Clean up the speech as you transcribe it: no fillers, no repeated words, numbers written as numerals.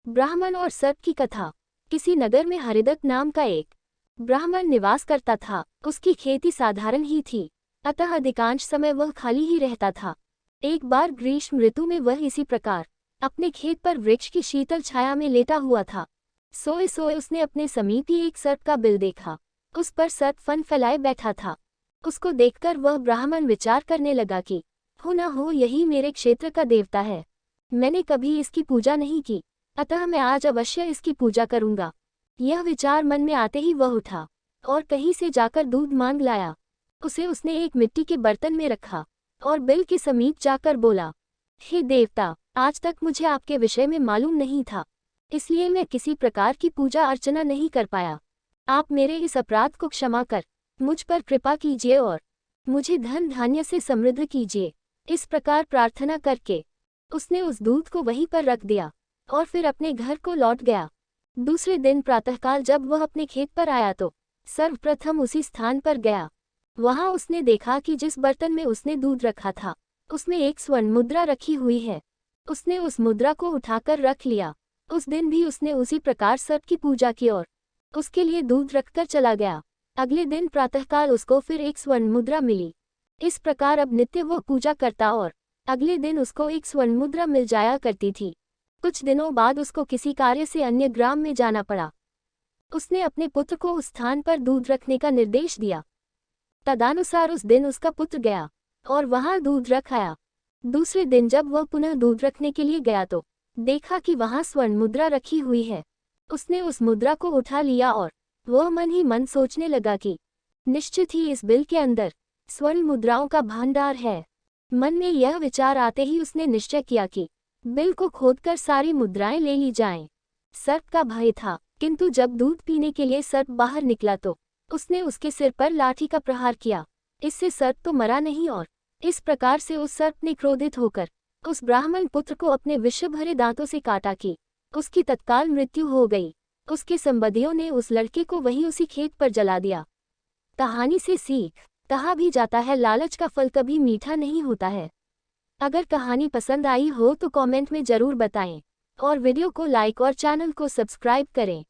ब्राह्मण और सर्प की कथा। किसी नगर में हरिदत्त नाम का एक ब्राह्मण निवास करता था। उसकी खेती साधारण ही थी, अतः अधिकांश समय वह खाली ही रहता था। एक बार ग्रीष्म ऋतु में वह इसी प्रकार अपने खेत पर वृक्ष की शीतल छाया में लेटा हुआ था। सोए सोए उसने अपने समीप ही एक सर्प का बिल देखा। उस पर सर्प फन फैलाए बैठा था। उसको देखकर वह ब्राह्मण विचार करने लगा कि हो न हो यही मेरे क्षेत्र का देवता है। मैंने कभी इसकी पूजा नहीं की, अतः मैं आज अवश्य इसकी पूजा करूंगा। यह विचार मन में आते ही वह उठा और कहीं से जाकर दूध मांग लाया। उसे उसने एक मिट्टी के बर्तन में रखा और बिल के समीप जाकर बोला, हे देवता, आज तक मुझे आपके विषय में मालूम नहीं था, इसलिए मैं किसी प्रकार की पूजा अर्चना नहीं कर पाया। आप मेरे इस अपराध को क्षमा कर मुझ पर कृपा कीजिए और मुझे धन धान्य से समृद्ध कीजिए। इस प्रकार प्रार्थना करके उसने उस दूध को वहीं पर रख दिया और फिर अपने घर को लौट गया। दूसरे दिन प्रातःकाल जब वह अपने खेत पर आया तो सर्वप्रथम उसी स्थान पर गया। वहां उसने देखा कि जिस बर्तन में उसने दूध रखा था उसमें एक स्वर्ण मुद्रा रखी हुई है। उसने उस मुद्रा को उठाकर रख लिया। उस दिन भी उसने उसी प्रकार सर्प की पूजा की और उसके लिए दूध रखकर चला गया। अगले दिन प्रातःकाल उसको फिर एक स्वर्ण मुद्रा मिली। इस प्रकार अब नित्य वह पूजा करता और अगले दिन उसको एक स्वर्ण मुद्रा मिल जाया करती थी। कुछ दिनों बाद उसको किसी कार्य से अन्य ग्राम में जाना पड़ा। उसने अपने पुत्र को उस स्थान पर दूध रखने का निर्देश दिया। तदनुसार उस दिन उसका पुत्र गया और वहां दूध रख आया। दूसरे दिन जब वह पुनः दूध रखने के लिए गया तो देखा कि वहां स्वर्ण मुद्रा रखी हुई है। उसने उस मुद्रा को उठा लिया और वह मन ही मन सोचने लगा कि निश्चित ही इस बिल के अंदर स्वर्ण मुद्राओं का भंडार है। मन में यह विचार आते ही उसने निश्चय किया कि बिल को खोदकर सारी मुद्राएं ले ली जाएं। सर्प का भय था, किंतु जब दूध पीने के लिए सर्प बाहर निकला तो उसने उसके सिर पर लाठी का प्रहार किया। इससे सर्प तो मरा नहीं और इस प्रकार से उस सर्प ने क्रोधित होकर उस ब्राह्मण पुत्र को अपने विष भरे दांतों से काटा कि उसकी तत्काल मृत्यु हो गई। उसके संबंधियों ने उस लड़के को वहीं उसी खेत पर जला दिया। कहानी से सीख, कहा भी जाता है लालच का फल कभी मीठा नहीं होता है। अगर कहानी पसंद आई हो तो कमेंट में जरूर बताएं और वीडियो को लाइक और चैनल को सब्सक्राइब करें।